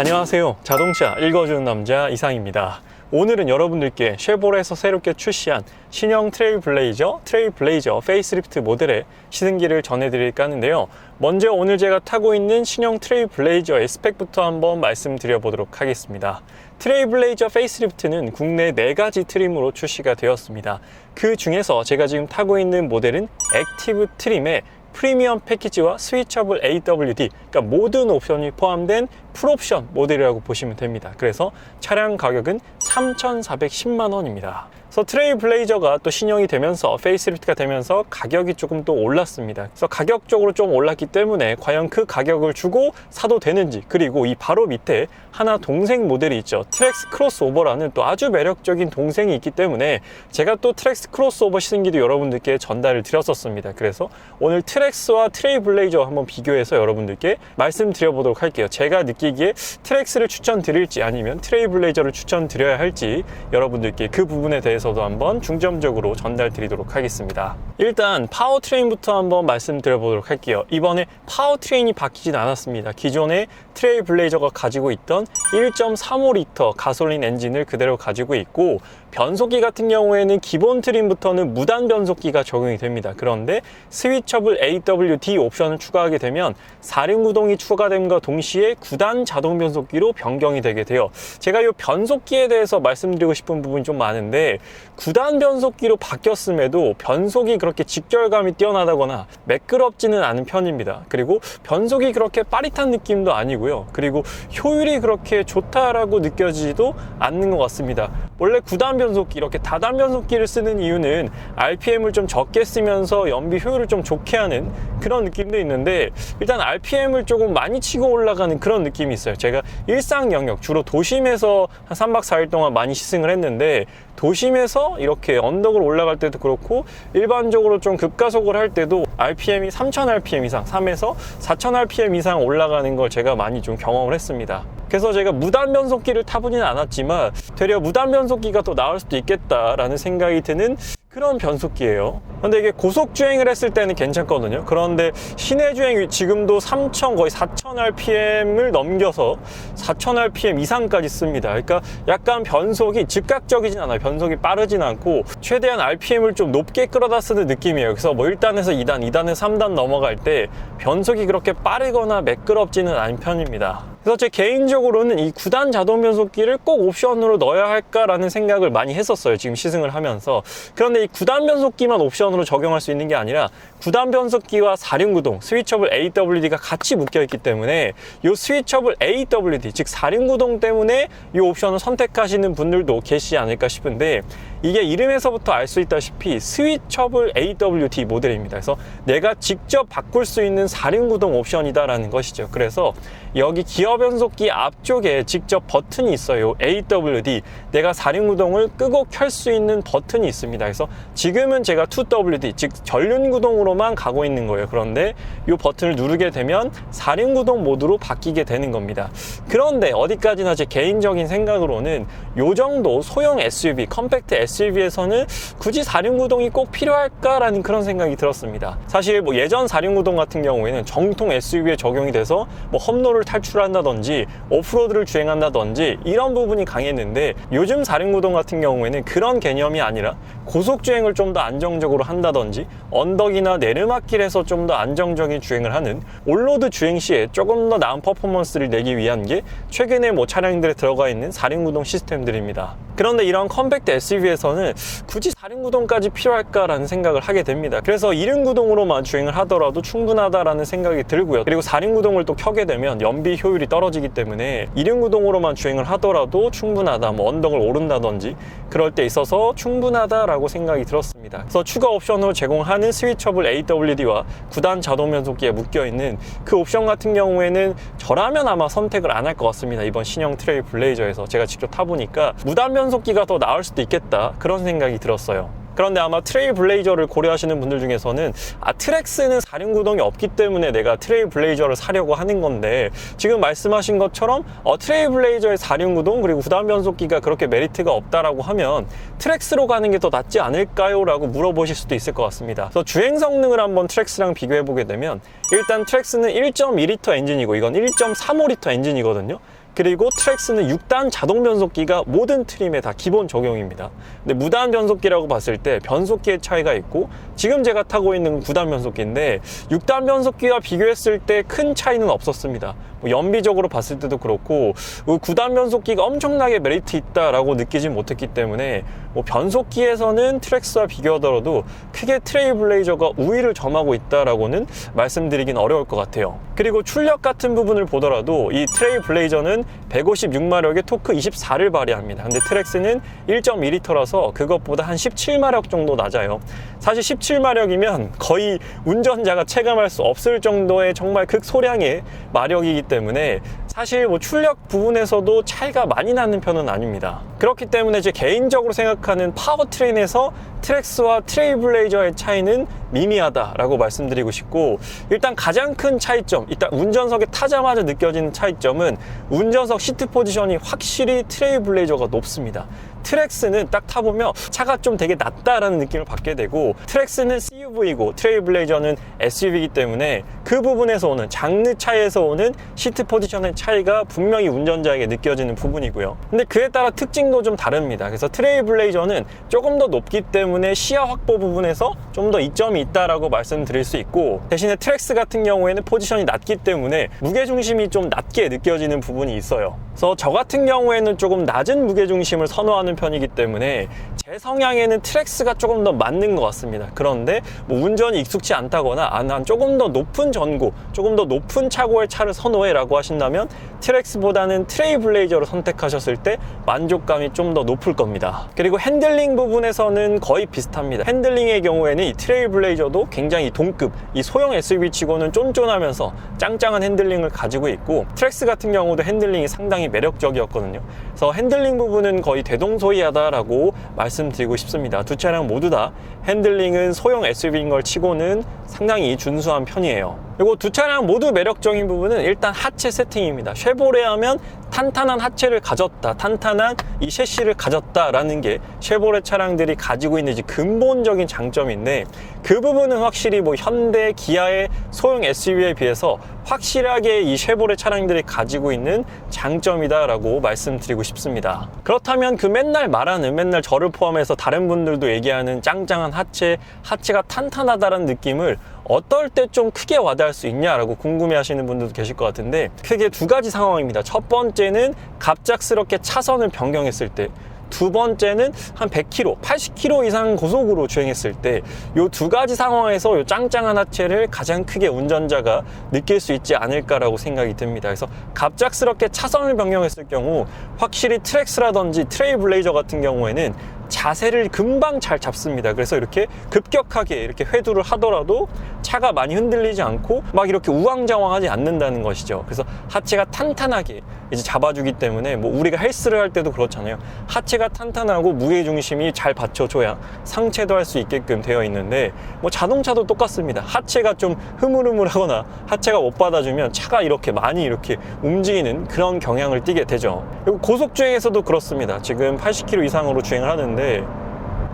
안녕하세요. 자동차 읽어주는 남자 이상입니다. 오늘은 여러분들께 쉐보레에서 새롭게 출시한 신형 트레일블레이저 페이스리프트 모델의 시승기를 전해드릴까 하는데요. 먼저 오늘 제가 타고 있는 신형 트레일블레이저의 스펙부터 한번 말씀드려 보도록 하겠습니다. 트레일블레이저 페이스리프트는 국내 4가지 트림으로 출시가 되었습니다. 그 중에서 제가 지금 타고 있는 모델은 액티브 트림의 프리미엄 패키지와 스위처블 AWD, 그러니까 모든 옵션이 포함된 풀옵션 모델이라고 보시면 됩니다. 그래서 차량 가격은 3,410만 원입니다. 그래서 트레일블레이저가 또 신형이 되면서 페이스리프트가 되면서 가격이 조금 또 올랐습니다. 그래서 가격적으로 좀 올랐기 때문에 과연 그 가격을 주고 사도 되는지, 그리고 이 바로 밑에 하나 동생 모델이 있죠. 트랙스 크로스오버라는 또 아주 매력적인 동생이 있기 때문에 제가 또 트랙스 크로스오버 시승기도 여러분들께 전달을 드렸었습니다. 그래서 오늘 트랙스와 트레일블레이저 한번 비교해서 여러분들께 말씀드려 보도록 할게요. 제가 느끼기에 트랙스를 추천드릴지 아니면 트레일블레이저를 추천드려야 할지 여러분들께 그 부분에 대해서도 한번 중점적으로 전달 드리도록 하겠습니다. 일단 파워트레인부터 한번 말씀드려 보도록 할게요. 이번에 파워트레인이 바뀌진 않았습니다. 기존의 트레일블레이저가 가지고 있던 1.35L 가솔린 엔진을 그대로 가지고 있고, 변속기 같은 경우에는 기본 트림부터는 무단 변속기가 적용이 됩니다. 그런데 스위처블 AWD 옵션을 추가하게 되면 4륜구동이 추가됨과 동시에 9단 자동 변속기로 변경이 되게 돼요. 제가 이 변속기에 대해서 말씀드리고 싶은 부분이 좀 많은데, 9단 변속기로 바뀌었음에도 변속이 그렇게 직결감이 뛰어나다거나 매끄럽지는 않은 편입니다. 그리고 변속이 그렇게 빠릿한 느낌도 아니고요. 그리고 효율이 그렇게 좋다라고 느껴지지도 않는 것 같습니다. 원래 9단 변속기, 이렇게 다단 변속기를 쓰는 이유는 RPM을 좀 적게 쓰면서 연비 효율을 좀 좋게 하는 그런 느낌도 있는데, 일단 RPM을 조금 많이 치고 올라가는 그런 느낌이 있어요. 제가 일상 영역, 주로 도심에서 한 3박 4일 동안 많이 시승을 했는데, 도심에서 이렇게 언덕을 올라갈 때도 그렇고 일반적으로 좀 급가속을 할 때도 RPM이 3000rpm 이상, 3에서 4000rpm 이상 올라가는 걸 제가 많이 좀 경험을 했습니다. 그래서 제가 무단 변속기를 타보지는 않았지만 되려 무단 변속기가 더 나을 수도 있겠다라는 생각이 드는 그런 변속기예요. 근데 이게 고속 주행을 했을 때는 괜찮거든요. 그런데 시내 주행 지금도 3000 거의 4000rpm을 넘겨서 4000rpm 이상까지 씁니다. 그러니까 약간 변속이 즉각적이진 않아요. 변속이 빠르진 않고 최대한 RPM을 좀 높게 끌어다 쓰는 느낌이에요. 그래서 뭐 1단에서 2단, 2단에서 3단 넘어갈 때 변속이 그렇게 빠르거나 매끄럽지는 않은 편입니다. 그래서 제 개인적으로는 이 9단 자동 변속기를 꼭 옵션으로 넣어야 할까라는 생각을 많이 했었어요. 지금 시승을 하면서. 그런데 이 9단 변속기만 옵션으로 적용할 수 있는 게 아니라 9단 변속기와 4륜구동, 스위처블 AWD가 같이 묶여있기 때문에 이 스위처블 AWD, 즉 4륜구동 때문에 이 옵션을 선택하시는 분들도 계시지 않을까 싶은데, 이게 이름에서부터 알 수 있다시피 스위처블 AWD 모델입니다. 그래서 내가 직접 바꿀 수 있는 4륜구동 옵션이다라는 것이죠. 그래서 여기 기어 변속기 앞쪽에 직접 버튼이 있어요. AWD, 내가 4륜구동을 끄고 켤 수 있는 버튼이 있습니다. 그래서 지금은 제가 2WD, 즉 전륜구동으로만 가고 있는 거예요. 그런데 이 버튼을 누르게 되면 4륜구동 모드로 바뀌게 되는 겁니다. 그런데 어디까지나 제 개인적인 생각으로는 이 정도 소형 SUV, 컴팩트 SUV에서는 굳이 4륜구동이 꼭 필요할까라는 그런 생각이 들었습니다. 사실 뭐 예전 4륜구동 같은 경우에는 정통 SUV에 적용이 돼서 뭐 험로를 탈출한다든지 오프로드를 주행한다든지 이런 부분이 강했는데, 요즘 4륜구동 같은 경우에는 그런 개념이 아니라 고속주행을 좀 더 안정적으로 한다든지 언덕이나 내리막길에서 좀 더 안정적인 주행을 하는 올로드 주행 시에 조금 더 나은 퍼포먼스를 내기 위한 게 최근에 뭐 차량들에 들어가 있는 4륜구동 시스템들입니다. 그런데 이런 컴팩트 SUV에서는 굳이 4륜구동까지 필요할까라는 생각을 하게 됩니다. 그래서 2륜구동으로만 주행을 하더라도 충분하다라는 생각이 들고요. 그리고 4륜구동을 또 켜게 되면 연비 효율이 떨어지기 때문에 2륜구동으로만 주행을 하더라도 충분하다, 뭐 언덕을 오른다든지 그럴 때 있어서 충분하다라고 생각이 들었습니다. 그래서 추가 옵션으로 제공하는 스위처블 AWD와 9단 자동 변속기에 묶여있는 그 옵션 같은 경우에는 저라면 아마 선택을 안 할 것 같습니다. 이번 신형 트레일블레이저에서 제가 직접 타보니까 무단 변속기가 더 나을 수도 있겠다, 그런 생각이 들었어요. 그런데 아마 트레일블레이저를 고려하시는 분들 중에서는 트랙스는 4륜구동이 없기 때문에 내가 트레일블레이저를 사려고 하는 건데, 지금 말씀하신 것처럼 트레일블레이저의 4륜구동 그리고 9단 변속기가 그렇게 메리트가 없다라고 하면 트랙스로 가는 게 더 낫지 않을까요? 라고 물어보실 수도 있을 것 같습니다. 그래서 주행 성능을 한번 트랙스랑 비교해 보게 되면, 일단 트랙스는 1.2L 엔진이고 이건 1.35L 엔진이거든요. 그리고 트랙스는 6단 자동 변속기가 모든 트림에 다 기본 적용입니다. 근데 무단 변속기라고 봤을 때 변속기의 차이가 있고, 지금 제가 타고 있는 9단 변속기인데 6단 변속기와 비교했을 때 큰 차이는 없었습니다. 뭐 연비적으로 봤을 때도 그렇고 9단 변속기가 엄청나게 메리트 있다라고 느끼진 못했기 때문에 뭐 변속기에서는 트랙스와 비교하더라도 크게 트레일블레이저가 우위를 점하고 있다라고는 말씀드리긴 어려울 것 같아요. 그리고 출력 같은 부분을 보더라도 이 트레일블레이저는 156마력의 토크 24를 발휘합니다. 근데 트랙스는 1.2L라서 그것보다 한 17마력 정도 낮아요. 사실 17마력이면 거의 운전자가 체감할 수 없을 정도의 정말 극소량의 마력이기 때문에 사실 뭐 출력 부분에서도 차이가 많이 나는 편은 아닙니다. 그렇기 때문에 제 개인적으로 생각하는 파워트레인에서 트랙스와 트레일블레이저의 차이는 미미하다라고 말씀드리고 싶고, 일단 가장 큰 차이점, 일단 운전석에 타자마자 느껴지는 차이점은 운전석 시트 포지션이 확실히 트레일블레이저가 높습니다. 트랙스는 딱 타보면 차가 좀 되게 낮다라는 느낌을 받게 되고, 트랙스는 CUV이고 트레일블레이저는 SUV이기 때문에 그 부분에서 오는 장르 차이에서 오는 시트 포지션의 차이가 분명히 운전자에게 느껴지는 부분이고요. 근데 그에 따라 특징도 좀 다릅니다. 그래서 트레일블레이저는 조금 더 높기 때문에 시야 확보 부분에서 좀 더 이점이 있다라고 말씀드릴 수 있고, 대신에 트랙스 같은 경우에는 포지션이 낮기 때문에 무게중심이 좀 낮게 느껴지는 부분이 있어요. 그래서 저 같은 경우에는 조금 낮은 무게중심을 선호하는 편이기 때문에 제 성향에는 트랙스가 조금 더 맞는 것 같습니다. 그런데 뭐 운전이 익숙치 않다거나 난 조금 더 높은 전고, 조금 더 높은 차고의 차를 선호해 라고 하신다면 트랙스보다는 트레일블레이저를 선택하셨을 때 만족감이 좀 더 높을 겁니다. 그리고 핸들링 부분에서는 거의 비슷합니다. 핸들링의 경우에는 이 트레일블레이저도 굉장히 동급, 이 소형 SUV 치고는 쫀쫀하면서 짱짱한 핸들링을 가지고 있고, 트랙스 같은 경우도 핸들링이 상당히 매력적이었거든요. 그래서 핸들링 부분은 거의 대동소이하다라고 말씀드리고 싶습니다. 두 차량 모두 다 핸들링은 소형 SUV인 걸 치고는 상당히 준수한 편이에요. 그리고 두 차량 모두 매력적인 부분은 일단 하체 세팅입니다. 쉐보레 하면 탄탄한 하체를 가졌다, 탄탄한 이 셰시를 가졌다라는 게 쉐보레 차량들이 가지고 있는 근본적인 장점인데, 그 부분은 확실히 뭐 현대, 기아의 소형 SUV에 비해서 확실하게 이 쉐보레 차량들이 가지고 있는 장점이다라고 말씀드리고 싶습니다. 그렇다면 그 맨날 말하는, 맨날 저를 포함해서 다른 분들도 얘기하는 짱짱한 하체가 탄탄하다는 느낌을 어떨 때 좀 크게 와닿을 수 있냐라고 궁금해 하시는 분들도 계실 것 같은데, 크게 두 가지 상황입니다. 첫 번째는 갑작스럽게 차선을 변경했을 때, 두 번째는 한 100km, 80km 이상 고속으로 주행했을 때, 이 두 가지 상황에서 이 짱짱한 하체를 가장 크게 운전자가 느낄 수 있지 않을까라고 생각이 듭니다. 그래서 갑작스럽게 차선을 변경했을 경우 확실히 트랙스라든지 트레일블레이저 같은 경우에는 자세를 금방 잘 잡습니다. 그래서 이렇게 급격하게 이렇게 회두를 하더라도 차가 많이 흔들리지 않고 막 이렇게 우왕좌왕하지 않는다는 것이죠. 그래서 하체가 탄탄하게 이제 잡아주기 때문에 뭐 우리가 헬스를 할 때도 그렇잖아요. 하체가 탄탄하고 무게중심이 잘 받쳐줘야 상체도 할 수 있게끔 되어 있는데, 뭐 자동차도 똑같습니다. 하체가 좀 흐물흐물하거나 하체가 못 받아주면 차가 이렇게 많이 이렇게 움직이는 그런 경향을 띠게 되죠. 그리고 고속주행에서도 그렇습니다. 지금 80km 이상으로 주행을 하는데,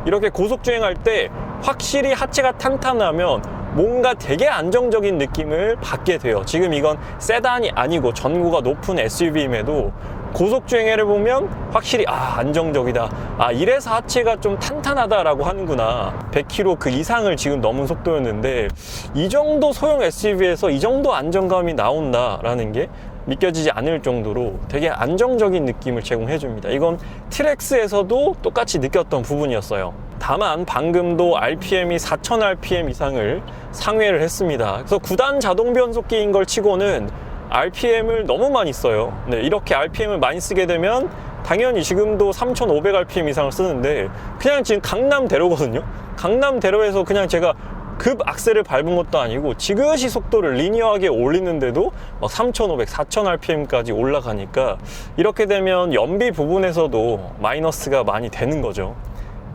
이렇게 고속주행할 때 확실히 하체가 탄탄하면 뭔가 되게 안정적인 느낌을 받게 돼요. 지금 이건 세단이 아니고 전고가 높은 SUV임에도 고속주행을 보면 확실히 안정적이다, 이래서 하체가 좀 탄탄하다라고 하는구나. 100km 그 이상을 지금 넘은 속도였는데 이 정도 소형 SUV에서 이 정도 안정감이 나온다라는 게 믿겨지지 않을 정도로 되게 안정적인 느낌을 제공해 줍니다. 이건 트랙스에서도 똑같이 느꼈던 부분이었어요. 다만 방금도 RPM이 4000rpm 이상을 상회를 했습니다. 그래서 9단 자동 변속기인 걸 치고는 RPM을 너무 많이 써요. 네, 이렇게 RPM을 많이 쓰게 되면 당연히 지금도 3500rpm 이상을 쓰는데 그냥 지금 강남대로거든요. 강남대로에서 그냥 제가 급 악셀을 밟은 것도 아니고 지그시 속도를 리니어하게 올리는데도 막 3500, 4000rpm까지 올라가니까 이렇게 되면 연비 부분에서도 마이너스가 많이 되는 거죠.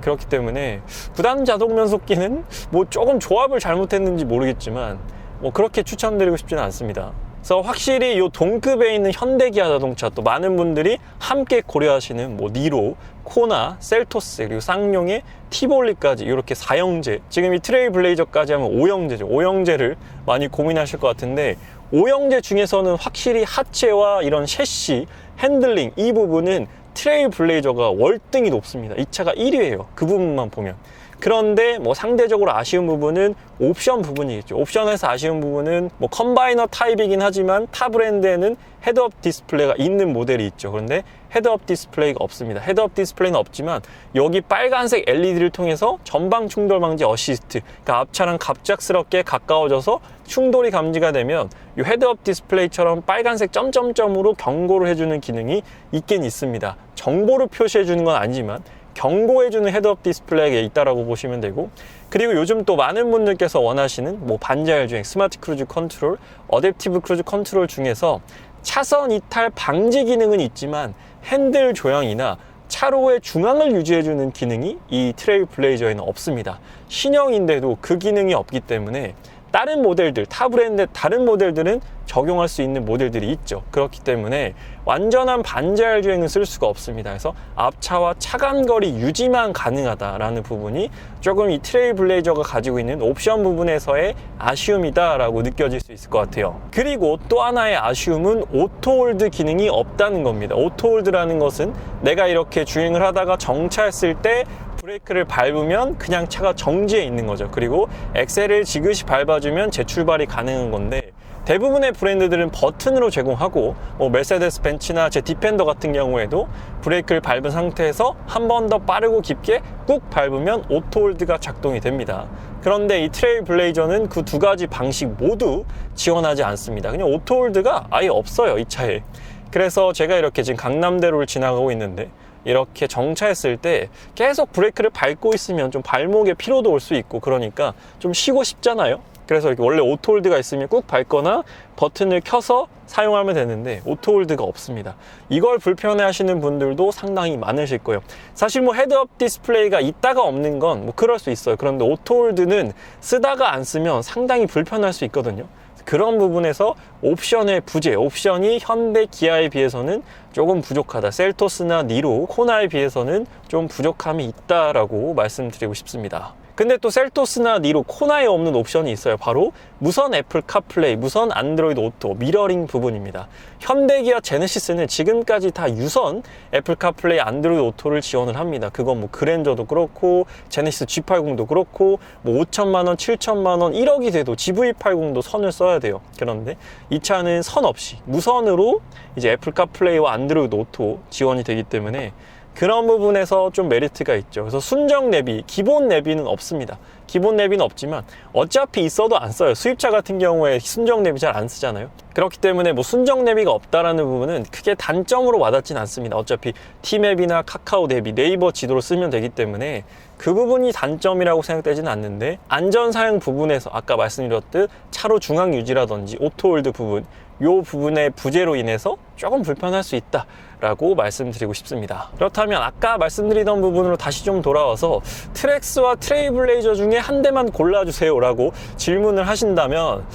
그렇기 때문에 9단 자동 변속기는 뭐 조금 조합을 잘못했는지 모르겠지만 뭐 그렇게 추천드리고 싶지는 않습니다. 그래서 확실히 이 동급에 있는 현대기아 자동차, 또 많은 분들이 함께 고려하시는 뭐 니로, 코나, 셀토스, 그리고 쌍용의 티볼리까지 이렇게 4형제, 지금 이 트레일블레이저까지 하면 5형제죠. 5형제를 많이 고민하실 것 같은데 5형제 중에서는 확실히 하체와 이런 셰시, 핸들링 이 부분은 트레일블레이저가 월등히 높습니다. 이 차가 1위예요. 그 부분만 보면. 그런데 뭐 상대적으로 아쉬운 부분은 옵션 부분이겠죠. 옵션에서 아쉬운 부분은 뭐 컴바이너 타입이긴 하지만 타 브랜드에는 헤드업 디스플레이가 있는 모델이 있죠. 그런데 헤드업 디스플레이가 없습니다. 헤드업 디스플레이는 없지만 여기 빨간색 LED를 통해서 전방 충돌 방지 어시스트, 그러니까 앞차랑 갑작스럽게 가까워져서 충돌이 감지가 되면 이 헤드업 디스플레이처럼 빨간색 점점점으로 경고를 해주는 기능이 있긴 있습니다. 정보를 표시해주는 건 아니지만 경고해주는 헤드업 디스플레이가 있다라고 보시면 되고, 그리고 요즘 또 많은 분들께서 원하시는 뭐 반자율 주행, 스마트 크루즈 컨트롤, 어댑티브 크루즈 컨트롤 중에서 차선 이탈 방지 기능은 있지만 핸들 조향이나 차로의 중앙을 유지해주는 기능이 이 트레일블레이저에는 없습니다. 신형인데도 그 기능이 없기 때문에 다른 모델들, 타 브랜드 다른 모델들은 적용할 수 있는 모델들이 있죠. 그렇기 때문에 완전한 반자율 주행은 쓸 수가 없습니다. 그래서 앞차와 차간거리 유지만 가능하다라는 부분이 조금 이 트레일블레이저가 가지고 있는 옵션 부분에서의 아쉬움이다라고 느껴질 수 있을 것 같아요. 그리고 또 하나의 아쉬움은 오토홀드 기능이 없다는 겁니다. 오토홀드라는 것은 내가 이렇게 주행을 하다가 정차했을 때 브레이크를 밟으면 그냥 차가 정지해 있는 거죠. 그리고 엑셀을 지그시 밟아주면 재출발이 가능한 건데, 대부분의 브랜드들은 버튼으로 제공하고 뭐 메세데스 벤츠나 제 디펜더 같은 경우에도 브레이크를 밟은 상태에서 한 번 더 빠르고 깊게 꾹 밟으면 오토홀드가 작동이 됩니다. 그런데 이 트레일블레이저는 그 두 가지 방식 모두 지원하지 않습니다. 그냥 오토홀드가 아예 없어요, 이 차에. 그래서 제가 이렇게 지금 강남대로를 지나가고 있는데 이렇게 정차했을 때 계속 브레이크를 밟고 있으면 좀 발목에 피로도 올 수 있고 그러니까 좀 쉬고 싶잖아요. 그래서 이렇게 원래 오토홀드가 있으면 꾹 밟거나 버튼을 켜서 사용하면 되는데 오토홀드가 없습니다. 이걸 불편해 하시는 분들도 상당히 많으실 거예요. 사실 뭐 헤드업 디스플레이가 있다가 없는 건 뭐 그럴 수 있어요. 그런데 오토홀드는 쓰다가 안 쓰면 상당히 불편할 수 있거든요. 그런 부분에서 옵션의 부재, 옵션이 현대 기아에 비해서는 조금 부족하다. 셀토스나 니로, 코나에 비해서는 좀 부족함이 있다라고 말씀드리고 싶습니다. 근데 또 셀토스나 니로, 코나에 없는 옵션이 있어요. 바로 무선 애플 카플레이, 무선 안드로이드 오토, 미러링 부분입니다. 현대기아 제네시스는 지금까지 다 유선 애플 카플레이, 안드로이드 오토를 지원을 합니다. 그건 뭐 그랜저도 그렇고 제네시스 G80도 그렇고 뭐 5천만 원, 7천만 원, 1억이 돼도 GV80도 선을 써야 돼요. 그런데 이 차는 선 없이 무선으로 이제 애플 카플레이와 안드로이드 오토 지원이 되기 때문에 그런 부분에서 좀 메리트가 있죠. 그래서 순정 내비, 기본 내비는 없습니다. 기본 내비는 없지만 어차피 있어도 안 써요. 수입차 같은 경우에 순정 내비 잘 안 쓰잖아요. 그렇기 때문에 뭐 순정 내비가 없다라는 부분은 크게 단점으로 와닿진 않습니다. 어차피 T맵이나 카카오 내비, 네이버 지도로 쓰면 되기 때문에 그 부분이 단점이라고 생각되지는 않는데, 안전 사양 부분에서 아까 말씀드렸듯 차로 중앙 유지라든지 오토홀드 부분, 이 부분의 부재로 인해서 조금 불편할 수 있다 라고 말씀드리고 싶습니다. 그렇다면 아까 말씀드리던 부분으로 다시 좀 돌아와서 트랙스와 트레일블레이저 중에 한 대만 골라주세요 라고 질문을 하신다면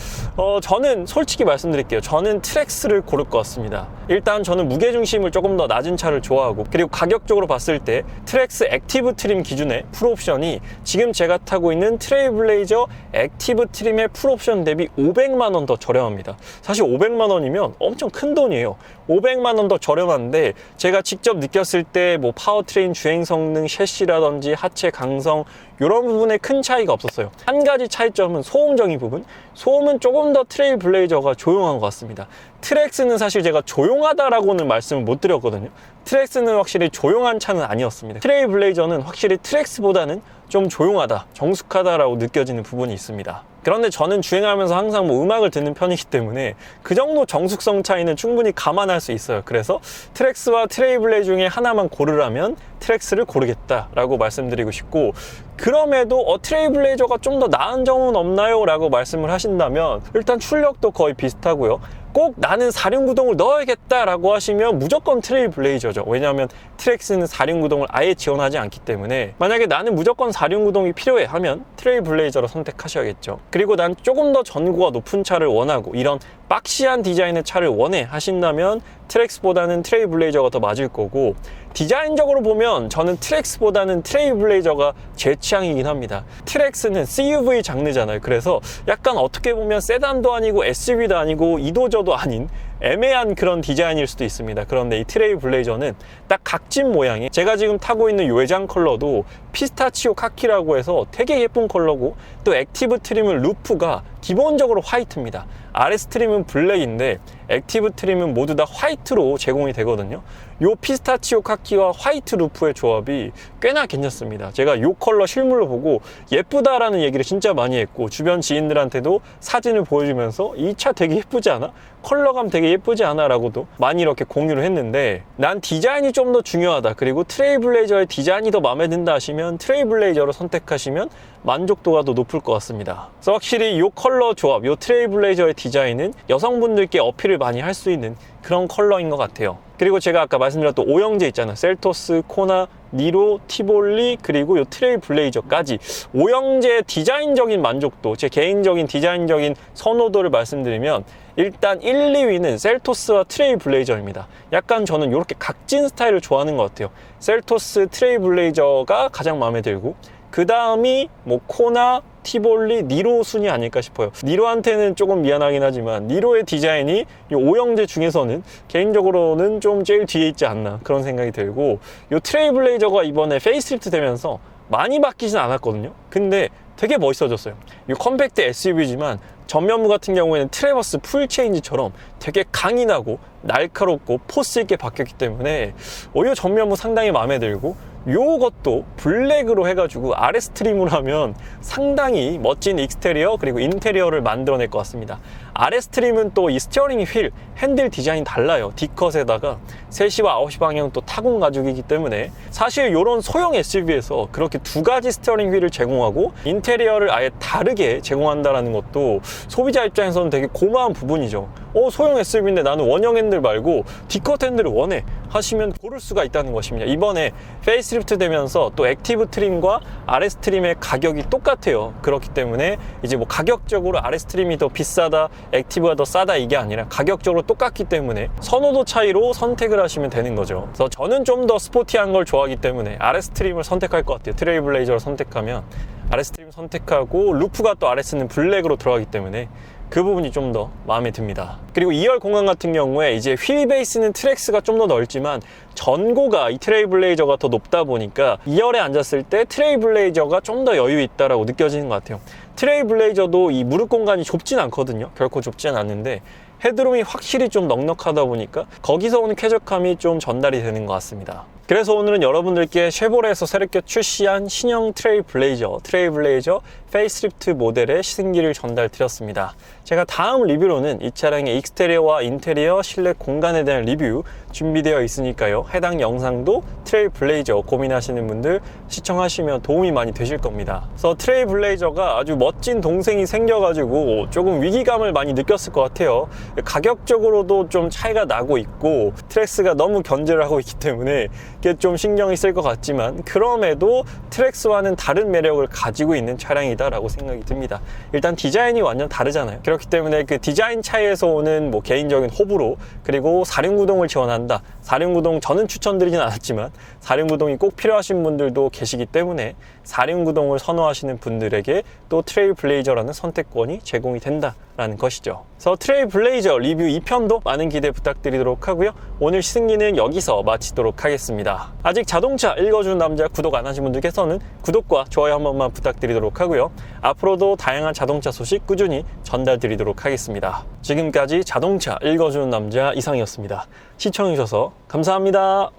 저는 솔직히 말씀드릴게요. 저는 트랙스를 고를 것 같습니다. 일단 저는 무게중심을 조금 더 낮은 차를 좋아하고, 그리고 가격적으로 봤을 때 트랙스 액티브 트림 기준의 풀옵션이 지금 제가 타고 있는 트레일블레이저 액티브 트림의 풀옵션 대비 500만 원 더 저렴합니다. 사실 500만 원이면 엄청 큰 돈이에요. 500만 원 더 저렴한데 제가 직접 느꼈을 때 뭐 파워트레인 주행 성능, 셰시라든지 하체 강성 이런 부분에 큰 차이가 없었어요. 한 가지 차이점은 소음적인 부분. 소음은 조금 더 트레일블레이저가 조용한 것 같습니다. 트랙스는 사실 제가 조용하다라고는 말씀을 못 드렸거든요. 트랙스는 확실히 조용한 차는 아니었습니다. 트레일블레이저는 확실히 트랙스보다는 좀 조용하다, 정숙하다라고 느껴지는 부분이 있습니다. 그런데 저는 주행하면서 항상 뭐 음악을 듣는 편이기 때문에 그 정도 정숙성 차이는 충분히 감안할 수 있어요. 그래서 트랙스와 트레일블레이저 중에 하나만 고르라면 트랙스를 고르겠다라고 말씀드리고 싶고, 그럼에도 트레일블레이저가 좀 더 나은 점은 없나요? 라고 말씀을 하신다면 일단 출력도 거의 비슷하고요. 꼭 나는 4륜구동을 넣어야겠다라고 하시면 무조건 트레일블레이저죠. 왜냐하면 트랙스는 4륜구동을 아예 지원하지 않기 때문에 만약에 나는 무조건 4륜구동이 필요해 하면 트레일블레이저로 선택하셔야겠죠. 그리고 난 조금 더 전고가 높은 차를 원하고 이런 박시한 디자인의 차를 원해 하신다면 트랙스보다는 트레일블레이저가 더 맞을 거고, 디자인적으로 보면 저는 트랙스보다는 트레일블레이저가 제 취향이긴 합니다. 트랙스는 CUV 장르잖아요. 그래서 약간 어떻게 보면 세단도 아니고 SUV도 아니고 이도저도 아닌 애매한 그런 디자인일 수도 있습니다. 그런데 이 트레일블레이저는 딱 각진 모양이, 제가 지금 타고 있는 이 외장 컬러도 피스타치오 카키라고 해서 되게 예쁜 컬러고, 또 액티브 트림은 루프가 기본적으로 화이트입니다. RS 트림은 블랙인데 액티브 트림은 모두 다 화이트로 제공이 되거든요. 요 피스타치오 카키와 화이트 루프의 조합이 꽤나 괜찮습니다. 제가 요 컬러 실물로 보고 예쁘다라는 얘기를 진짜 많이 했고, 주변 지인들한테도 사진을 보여주면서 이 차 되게 예쁘지 않아? 컬러감 되게 예쁘지 않아? 라고도 많이 이렇게 공유를 했는데, 난 디자인이 좀 더 중요하다, 그리고 트레일블레이저의 디자인이 더 마음에 든다 하시면 트레일블레이저를 선택하시면 만족도가 더 높을 것 같습니다. 그래서 확실히 이 컬러 조합, 이 트레일블레이저의 디자인은 여성분들께 어필을 많이 할 수 있는 그런 컬러인 것 같아요. 그리고 제가 아까 말씀드렸던 오형제 있잖아요. 셀토스, 코나, 니로, 티볼리, 그리고 이 트레일블레이저까지 오형제의 디자인적인 만족도, 제 개인적인 디자인적인 선호도를 말씀드리면 일단 1, 2위는 셀토스와 트레일블레이저입니다. 약간 저는 이렇게 각진 스타일을 좋아하는 것 같아요. 셀토스, 트레일블레이저가 가장 마음에 들고, 그 다음이 뭐 코나, 티볼리, 니로 순위 아닐까 싶어요. 니로한테는 조금 미안하긴 하지만 니로의 디자인이 이 5형제 중에서는 개인적으로는 좀 제일 뒤에 있지 않나, 그런 생각이 들고, 이 트레일블레이저가 이번에 페이스리프트 되면서 많이 바뀌진 않았거든요. 근데 되게 멋있어졌어요. 이 컴팩트 SUV지만 전면부 같은 경우에는 트래버스 풀체인지처럼 되게 강인하고 날카롭고 포스 있게 바뀌었기 때문에 이 전면부 상당히 마음에 들고, 요것도 블랙으로 해가지고 RS 트림으로 하면 상당히 멋진 익스테리어 그리고 인테리어를 만들어낼 것 같습니다. RS 트림은 또 이 스티어링 휠, 핸들 디자인이 달라요. D컷에다가 3시와 9시 방향은 또 타공 가죽이기 때문에 사실 이런 소형 SUV에서 그렇게 두 가지 스티어링 휠을 제공하고 인테리어를 아예 다르게 제공한다는 것도 소비자 입장에서는 되게 고마운 부분이죠. 소형 SUV인데 나는 원형 핸들 말고 D컷 핸들을 원해 하시면 고를 수가 있다는 것입니다. 이번에 페이스리프트 되면서 또 액티브 트림과 RS 트림의 가격이 똑같아요. 그렇기 때문에 이제 뭐 가격적으로 RS 트림이 더 비싸다, 액티브가 더 싸다, 이게 아니라 가격적으로 똑같기 때문에 선호도 차이로 선택을 하시면 되는 거죠. 그래서 저는 좀 더 스포티한 걸 좋아하기 때문에 RS 트림을 선택할 것 같아요. 트레일블레이저를 선택하면 RS 트림 선택하고, 루프가 또 RS는 블랙으로 들어가기 때문에 그 부분이 좀 더 마음에 듭니다. 그리고 2열 공간 같은 경우에 이제 휠 베이스는 트랙스가 좀 더 넓지만 전고가 이 트레일블레이저가 더 높다 보니까 2열에 앉았을 때 트레일블레이저가 좀 더 여유 있다라고 느껴지는 것 같아요. 트레일블레이저도 이 무릎 공간이 좁진 않거든요. 결코 좁진 않는데 헤드룸이 확실히 좀 넉넉하다 보니까 거기서 오는 쾌적함이 좀 전달이 되는 것 같습니다. 그래서 오늘은 여러분들께 쉐보레에서 새롭게 출시한 신형 트레일블레이저 페이스리프트 모델의 시승기를 전달 드렸습니다. 제가 다음 리뷰로는 이 차량의 익스테리어와 인테리어, 실내 공간에 대한 리뷰 준비되어 있으니까요. 해당 영상도 트레일블레이저 고민하시는 분들 시청하시면 도움이 많이 되실 겁니다. 그래서 트레일블레이저가 아주 멋진 동생이 생겨가지고 조금 위기감을 많이 느꼈을 것 같아요. 가격적으로도 좀 차이가 나고 있고 트랙스가 너무 견제를 하고 있기 때문에 이게 좀 신경이 쓸 것 같지만, 그럼에도 트랙스와는 다른 매력을 가지고 있는 차량이다라고 생각이 듭니다. 일단 디자인이 완전 다르잖아요. 그렇기 때문에 그 디자인 차이에서 오는 뭐 개인적인 호불호, 그리고 4륜구동을 지원한다, 4륜구동 저는 추천드리진 않았지만 4륜구동이 꼭 필요하신 분들도 계시기 때문에 4륜구동을 선호하시는 분들에게 또 트레일블레이저라는 선택권이 제공이 된다라는 것이죠. 그래서 트레일블레이저 리뷰 2편도 많은 기대 부탁드리도록 하고요. 오늘 시승기는 여기서 마치도록 하겠습니다. 아직 자동차 읽어주는 남자 구독 안 하신 분들께서는 구독과 좋아요 한 번만 부탁드리도록 하고요. 앞으로도 다양한 자동차 소식 꾸준히 전달드리도록 하겠습니다. 지금까지 자동차 읽어주는 남자 이상이었습니다. 시청해주셔서 감사합니다.